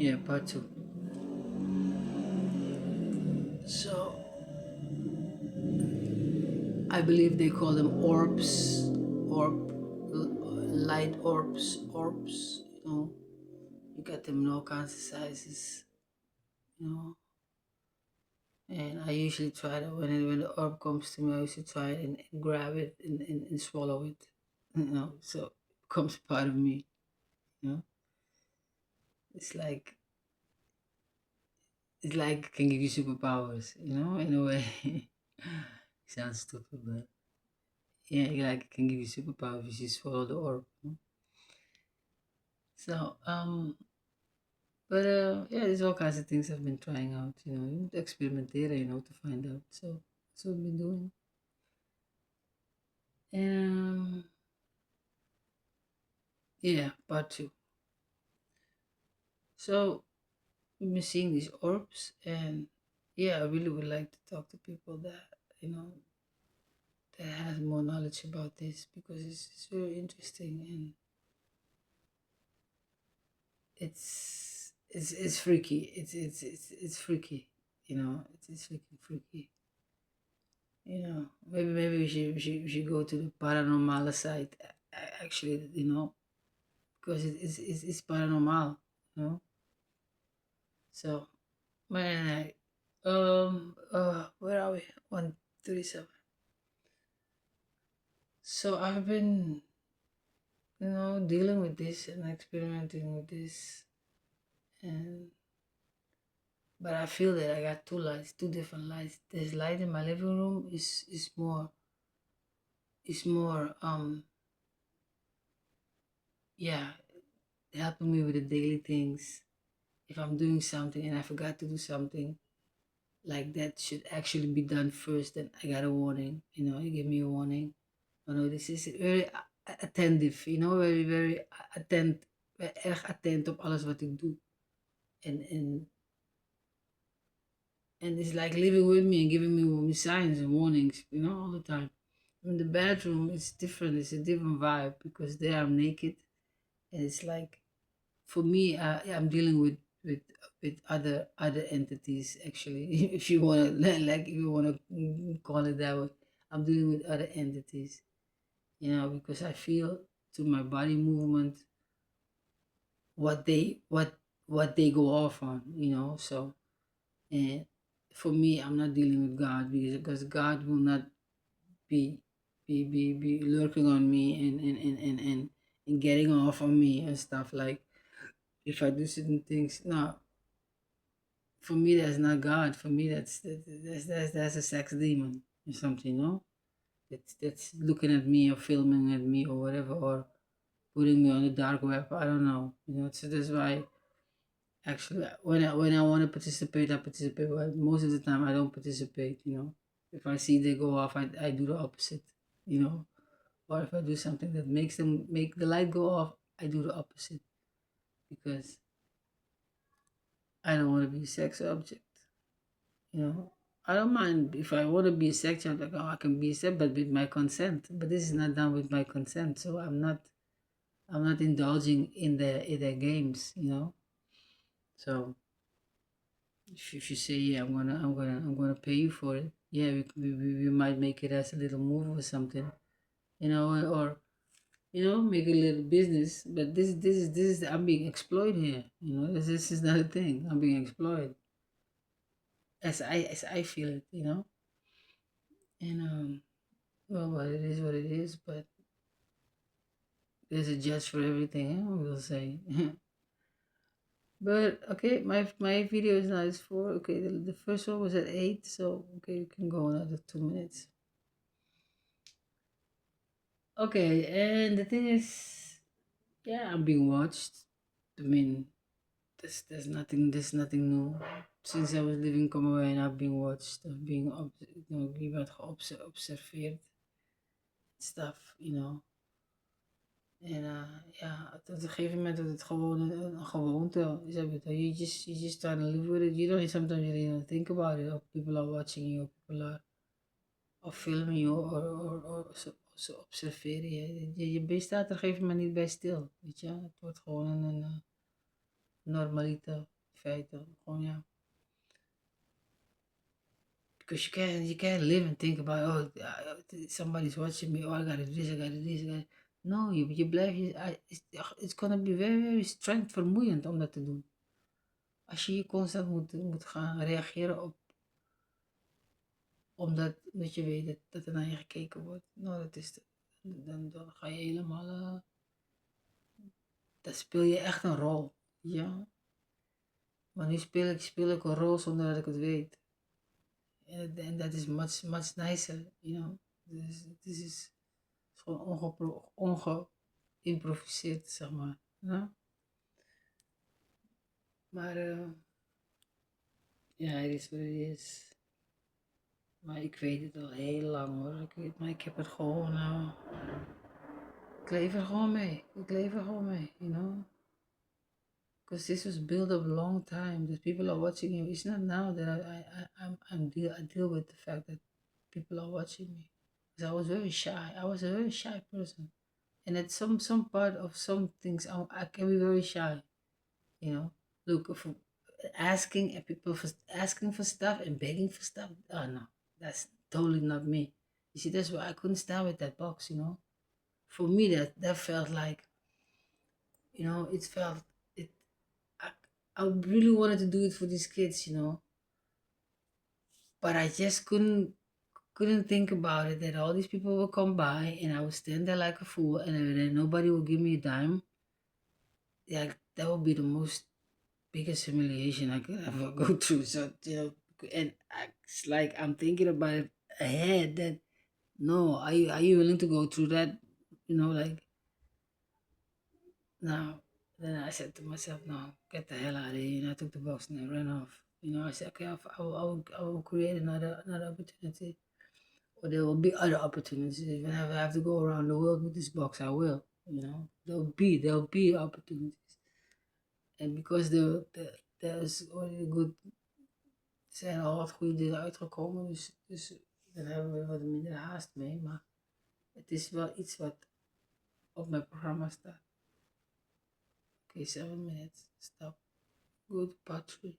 Yeah, part two. So I believe they call them orbs, light orbs. You got them in all kinds of sizes. You know, and I usually try to when the orb comes to me, I usually try it and grab it and swallow it. So it becomes part of me. You know, it's like it can give you superpowers. In a way. Sounds stupid, but yeah, like it can give you superpowers if you swallow the orb. So but yeah, there's all kinds of things I've been trying out. Experimenteren, to find out. So that's what I've been doing. And yeah, part two. So we've been seeing these orbs, and yeah, I really would like to talk to people that you know that has more knowledge about this because it's very interesting and it's freaky. It's freaky. It's freaking freaky. Maybe we should go to the paranormal side. Actually, because it's paranormal. You know. So man, where are we? 137. So I've been dealing with this and experimenting with this, and but I feel that I got two lights, two different lights. This light in my living room is more yeah, helping me with the daily things. If I'm doing something and I forgot to do something, like that should actually be done first, then I got a warning. You give me a warning. This is very attentive, very, very attent, erg attent op alles wat ik doe. And and it's like living with me and giving me signs and warnings, all the time. In the bedroom, it's different. It's a different vibe because there I'm naked, and it's like for me, I'm dealing with other entities. Actually, if you want to like, if you want to call it that way, I'm dealing with other entities. Because I feel through my body movement what they go off on. So and for me, I'm not dealing with God because God will not be be lurking on me and getting off on me and stuff like if I do certain things. No, for me that's not God. For me that's a sex demon or something. That's looking at me or filming at me or whatever or putting me on the dark web. I don't know. So that's why actually when I want to participate, I participate. But most of the time I don't participate. If I see they go off, I do the opposite. You know, or if I do something that makes them make the light go off, I do the opposite because I don't want to be a sex object. You know, I don't mind if I want to be a sex object. I can be a sex, but with my consent. But this is not done with my consent, so I'm not indulging in their games. So if you say yeah, I'm gonna pay you for it. Yeah, we might make it as a little move or something. Or make a little business. But this is I'm being exploited here. This is not a thing. I'm being exploited as I feel it. And well, but it is what it is. But there's a judge for everything. We'll say. But okay, my video is now is 4. Okay, the first one was at 8, so okay, you can go another 2 minutes. Okay, and the thing is, yeah, I'm being watched. I mean, there's nothing new. Since I was living in Commonwealth, I've been watched. I've been je bent geobserveerd, stuff. En ja, op een gegeven moment wordt het gewoon een gewoonte. You just trying to live with it. You don't sometimes you don't think about it. Or people are watching you, or people are filming you, or ze observeren je. Je staat er op een gegeven moment niet bij stil. Weet je, het wordt gewoon een normaliter, in feite. Gewoon ja. Because you can't live and think about, oh, somebody's watching me, oh, I gotta do this, I gotta do this, I gotta... No, je blijft, it's gonna be very, very strength vermoeiend om dat te doen. Als je constant moet gaan reageren op, omdat je weet dat er naar je gekeken wordt. Nou, dan ga je helemaal, dan speel je echt een rol. Ja, maar nu speel ik een rol zonder dat ik het weet. En dat is much, much nicer, Dus het is gewoon ongeïmproviseerd, zeg maar. Ja? Maar ja, het is wat het is. Maar ik weet het al heel lang hoor. Maar ik heb het gewoon, ik leef er gewoon mee. Ik leef er gewoon mee, Because this was built up a long time. That people are watching you. It's not now that I deal with the fact that people are watching me. Because I was very shy. I was a very shy person. And at some part of some things, I can be very shy. Look for asking people for asking for stuff and begging for stuff. Oh no, that's totally not me. You see, that's why I couldn't stand with that box. For me, that felt like, it felt it. I, I really wanted to do it for these kids, but I just couldn't think about it that all these people would come by and I would stand there like a fool and then nobody would give me a dime. Yeah, that would be the most biggest humiliation I could ever go through. So, and it's like I'm thinking about it ahead that no, are you willing to go through that? Like now. Then I said to myself, no, get the hell out of here. And I took the box and I ran off. I said, okay, I will create another opportunity. Or there will be other opportunities. Whenever I have to go around the world with this box, I will. There'll be opportunities. En because er is already good, zijn al wat goede dingen uitgekomen, dus daar hebben we wat minder haast mee. Maar het is wel iets wat op mijn programma staat. Oké, 7 minutes. Stop. Good, part 3.